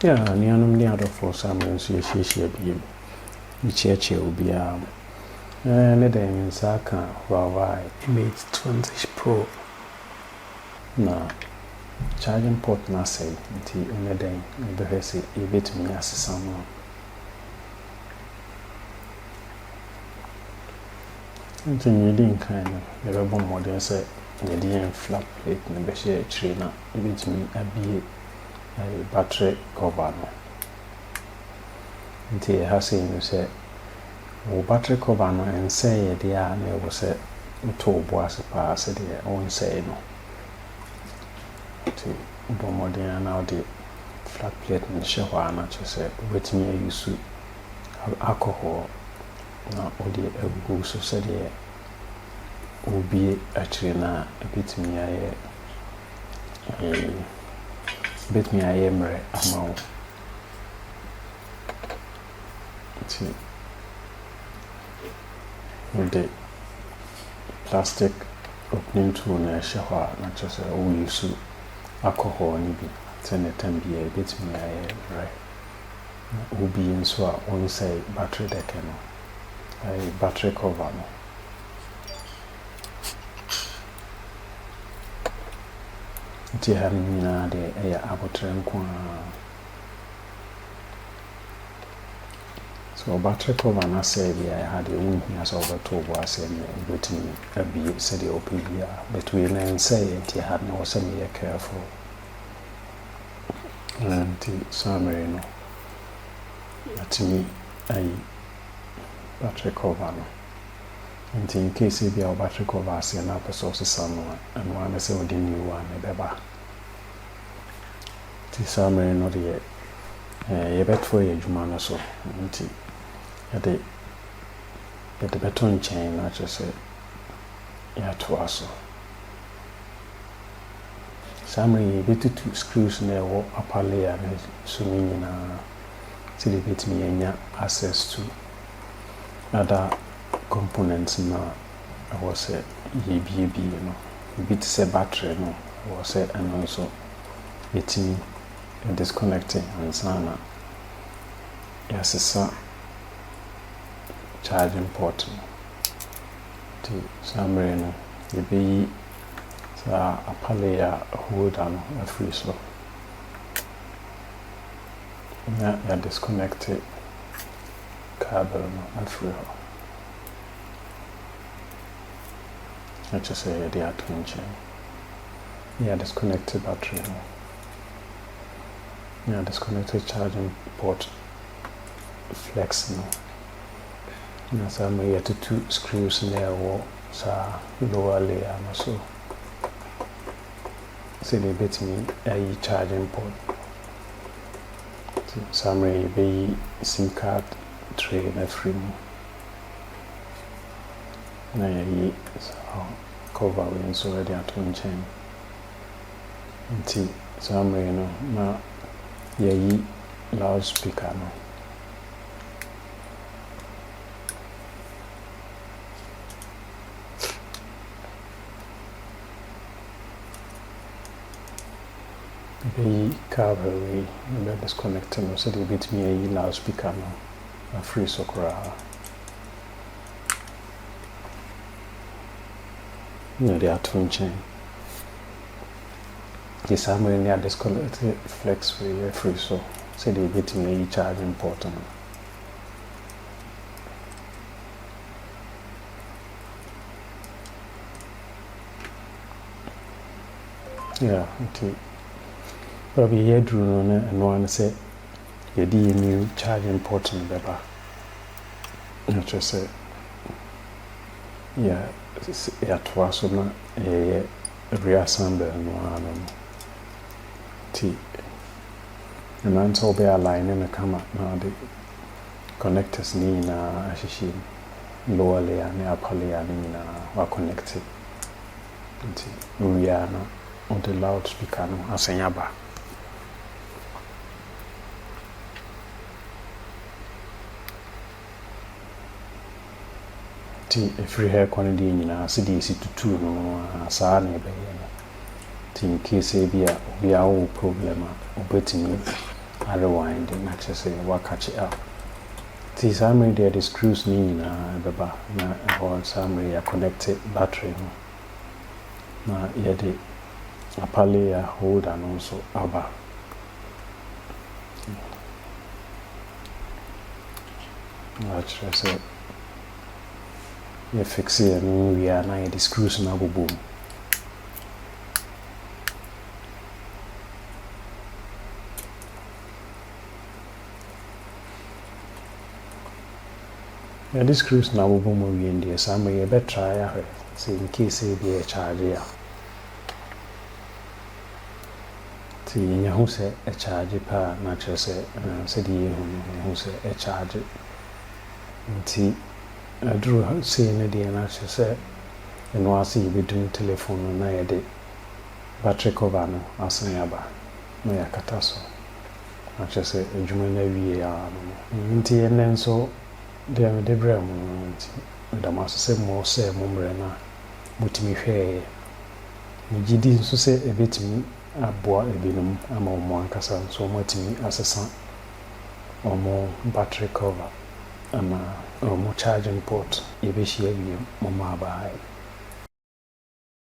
Yeah, nianum ni adofo Samuel so yehie biem. Micheche obia. Ne den saka Huawei Mate 20 Pro. Na charging port na say nti ne den behese ebetumi asesa no. Nti ni din kan no, ebebo modern say ne dey flat plate ne be share chire na ebetumi abie battery cover no. Nti has no say wo battery cover no and say dey a na wo say to boase pa say dey on say no. Nti bo modern na the flat plate no share wa na che say wetumi use alcohol na odi ebu so say dey obi actually na ebetumi aye betumi aye mre amawo. Nti the plastic opening tool na share na just we use alcohol ni bi tenetem bi e betumi aye right obi nso a on say battery deck no battery cover no nti ha na de abotre nko so battery cover na say bi I had a win here so over to was and between a be said the opia between and say it had no some careful and summary no to me a battery cover no and in case if your battery cover say na person someone and one say the new one e beba the summary no the bet for your juma so nti yade beton chain na just say ya to aso summary bit two screws na wo upper layer na so na see the bit me anya access to other components na was say BB you know bit say battery no was say and also it disconnecting and sana yes charging port to summary no be a layer hold on a free so na disconnected cable no a free I just say they are twin chain disconnected battery no disconnected charging port flex no na some here to two screws in there or sa lower layer no so say they bet me a charging port some be SIM card tray na free na ye cover we so already at one chain until some no na ye loudspeaker no the cable we disconnecting so they bit me a loudspeaker no a free sokra no they are twin chain the summary near disconnected flex we free so they bit me a charging port no. Yeah, okay. Probably here drew on and one say you new charging port in beba. Not just say twice so na reassemble no one T and until be align in the camera now the connectors ni na ashishi lower layer and upper layer ni na are connected. We are now on the loudspeaker no asanyaba. If you have quantity in a city to two no sa na be in case we are all problem waiting rewind na kyerɛ sɛ catch it up. Ti saa mmere the screws ni nyinaa bɛba na ɛhɔ saa mmere connect battery no na yɛde apale a holder no nso aba. Akyerɛ sɛ yɛ fixe yɛ no wie a na yɛde screws no abobɔ mu. Yɛde screws no abobɔ mu wie deɛ saa mmere yɛbɛtry ahwɛ sɛ in case ebi yɛ charge a ti yɛnya ho sɛ charge pa na kyerɛ sɛ sɛdeɛ yɛhu sɛ charge nti aduru sei no deɛ na kyerɛ sɛ ɛno ase yɛbɛdum telephone no na yɛde battery cover no asan aba na yɛakata so na kyerɛ sɛ adwuma no awie a no nti ɛnɛ nso deɛ mede brɛ mu no nti medam ase sɛ mmɔ sɛ mommrɛ no a motumi hwɛeɛ megye di nso sɛ ɛbɛtumi aboa ebinom ama ɔmo ankasa nso ɔmo atumi asesa ɔmo battery cover ama ɔmo charging port yɛbɛhyia wie ɔmo aba ha.